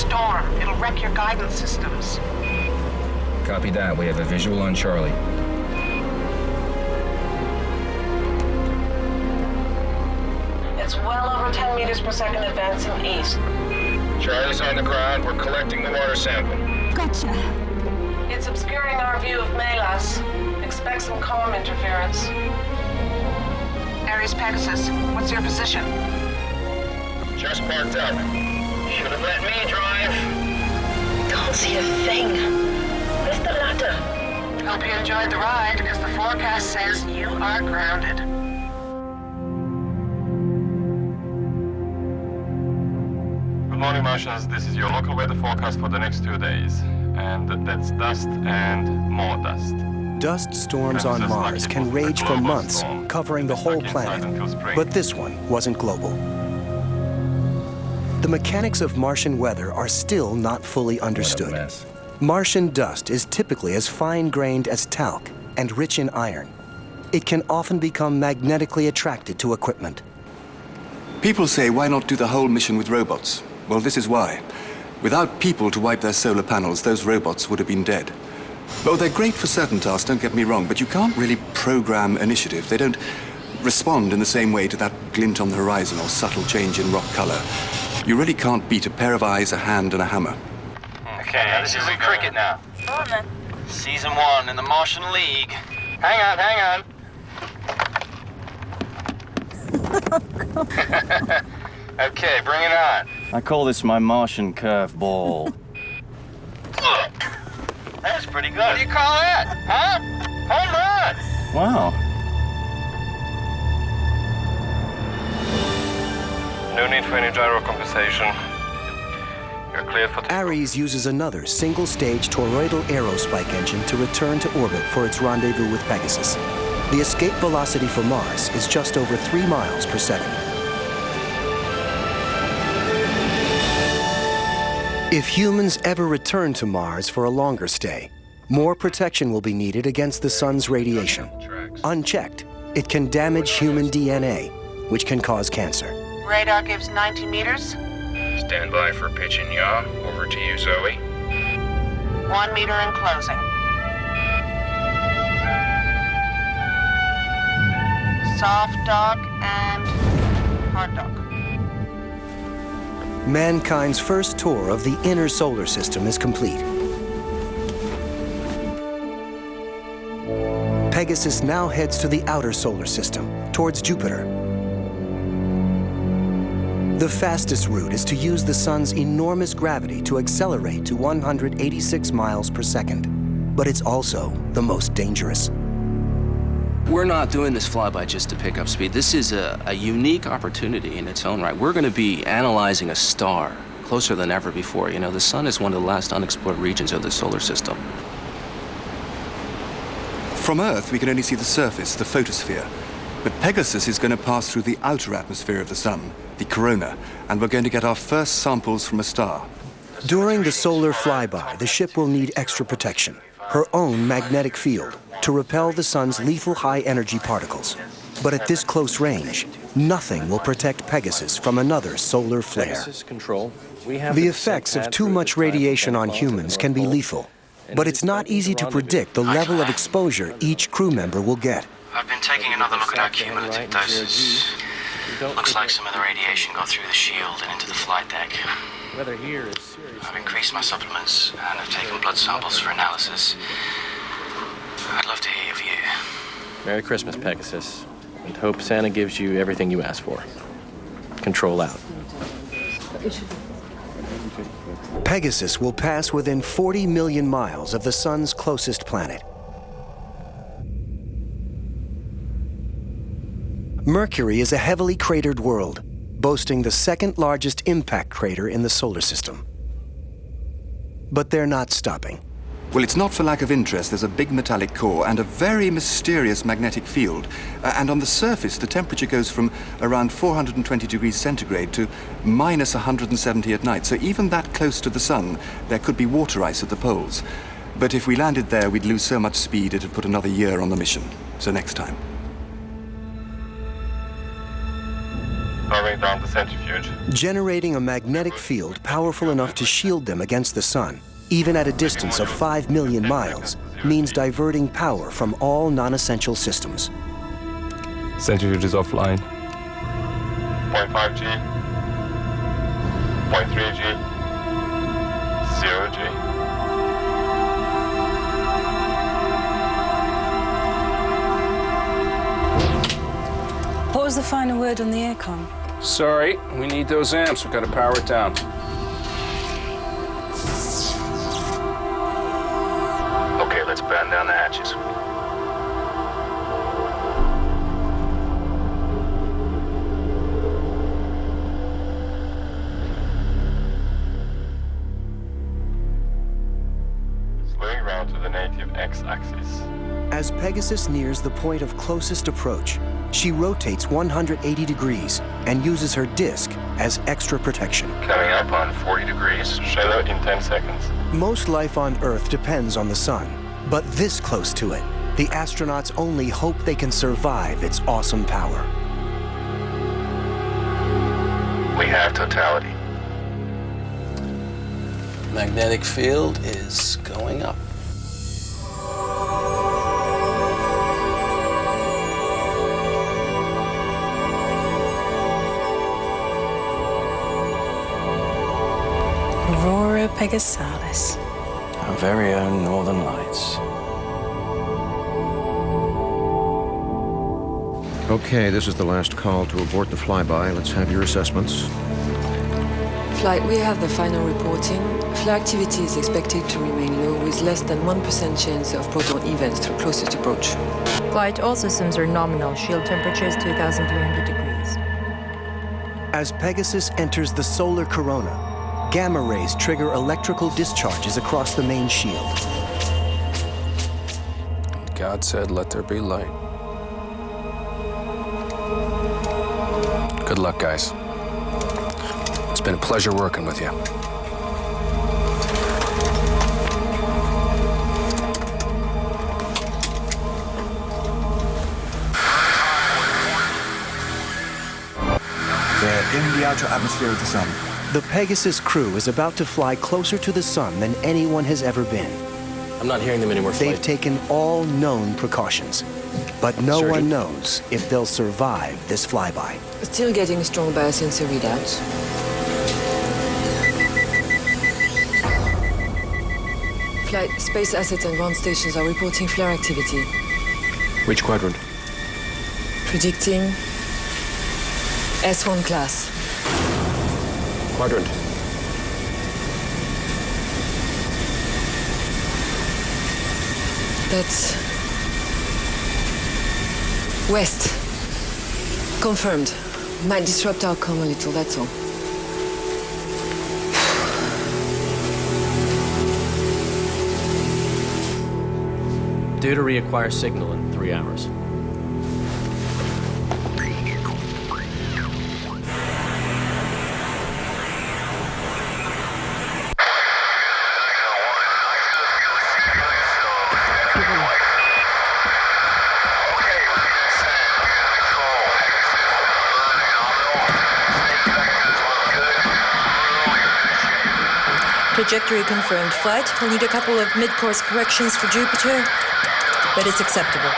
storm. It'll wreck your guidance systems. Copy that. We have a visual on Charlie. It's well over 10 meters per second advancing east. Charlie's on the ground. We're collecting the water sample. Gotcha. It's obscuring our view of Melas. Expect some comm interference. Ares Pegasus, what's your position? Just parked up. Should have let me drive. Can't see a thing. Where's the ladder? Hope you enjoyed the ride, because the forecast says you are grounded. Good morning, Martians. This is your local weather forecast for the next 2 days. And that's dust and more dust. Dust storms on Mars can rage for months, covering the whole planet. But this one wasn't global. The mechanics of Martian weather are still not fully understood. Martian dust is typically as fine-grained as talc and rich in iron. It can often become magnetically attracted to equipment. People say, why not do the whole mission with robots? Well, this is why. Without people to wipe their solar panels, those robots would have been dead. Oh, they're great for certain tasks, don't get me wrong, but you can't really program initiative. They don't respond in the same way to that glint on the horizon or subtle change in rock color. You really can't beat a pair of eyes, a hand, and a hammer. Okay, now this isn't cricket now. Go on then. Season 1 in the Martian League. Hang on, hang on. Okay, bring it on. I call this my Martian curveball. That's pretty good. What do you call that? Huh? Home run! Wow. No need for any gyro compensation. You're cleared for... Ares uses another single-stage toroidal aerospike engine to return to orbit for its rendezvous with Pegasus. The escape velocity for Mars is just over 3 miles per second. If humans ever return to Mars for a longer stay, more protection will be needed against the sun's radiation. Unchecked, it can damage human DNA, which can cause cancer. Radar gives 90 meters. Stand by for pitch and yaw. Over to you, Zoe. 1 meter and closing. Soft dog and hard dog. Mankind's first tour of the inner solar system is complete. Pegasus now heads to the outer solar system, towards Jupiter. The fastest route is to use the sun's enormous gravity to accelerate to 186 miles per second. But it's also the most dangerous. We're not doing this flyby just to pick up speed. This is a unique opportunity in its own right. We're going to be analyzing a star closer than ever before. You know, the sun is one of the last unexplored regions of the solar system. From Earth, we can only see the surface, the photosphere. But Pegasus is going to pass through the outer atmosphere of the sun, the corona, and we're going to get our first samples from a star. During the solar flyby, the ship will need extra protection, her own magnetic field, to repel the sun's lethal high-energy particles. But at this close range, nothing will protect Pegasus from another solar flare. The effects of too much radiation on humans can be lethal, but it's not easy to predict the level of exposure each crew member will get. I've been taking another look at our cumulative doses. Looks like some of the radiation got through the shield and into the flight deck. I've increased my supplements and I've taken blood samples for analysis. I'd love to hear your view. Merry Christmas, Pegasus. And hope Santa gives you everything you ask for. Control out. Pegasus will pass within 40 million miles of the sun's closest planet. Mercury is a heavily cratered world, boasting the second largest impact crater in the solar system. But they're not stopping. Well, it's not for lack of interest. There's a big metallic core and a very mysterious magnetic field. And on the surface, the temperature goes from around 420 degrees centigrade to minus 170 at night. So even that close to the sun, there could be water ice at the poles. But if we landed there, we'd lose so much speed it'd put another year on the mission. So next time. powering down the centrifuge. Generating a magnetic field powerful enough to shield them against the sun, even at a distance of 5 million miles, means diverting power from all non-essential systems. Centrifuge is offline. 0.5 G. 0.3 G. 0 G. What was the final word on the aircon? Sorry, we need those amps. We've got to power it down. Okay, let's batten down the hatches. Slowing round to the native X-axis. As Pegasus nears the point of closest approach, she rotates 180 degrees and uses her disk as extra protection. Coming up on 40 degrees. Shallow in 10 seconds. Most life on Earth depends on the sun, but this close to it, the astronauts only hope they can survive its awesome power. We have totality. Magnetic field is going up. Aurora Pegasus. Our very own Northern Lights. Okay, this is the last call to abort the flyby. Let's have your assessments. Flight, we have the final reporting. Flare activity is expected to remain low with less than 1% chance of proton events through closest approach. Flight, all systems are nominal. Shield temperature is 2,300 degrees. As Pegasus enters the solar corona, gamma rays trigger electrical discharges across the main shield. God said, let there be light. Good luck, guys. It's been a pleasure working with you. They're in the outer atmosphere of the sun. The Pegasus crew is about to fly closer to the sun than anyone has ever been. I'm not hearing them anymore. They've taken all known precautions, but no one knows if they'll survive this flyby. Still getting strong biosensor readouts. Flight, space assets and ground stations are reporting flare activity. Which quadrant? Predicting S1 class. Quadrant. That's west. Confirmed. Might disrupt our comm a little, that's all. Due to reacquire signal in 3 hours. Trajectory confirmed. Flight, we'll need a couple of mid-course corrections for Jupiter, but it's acceptable.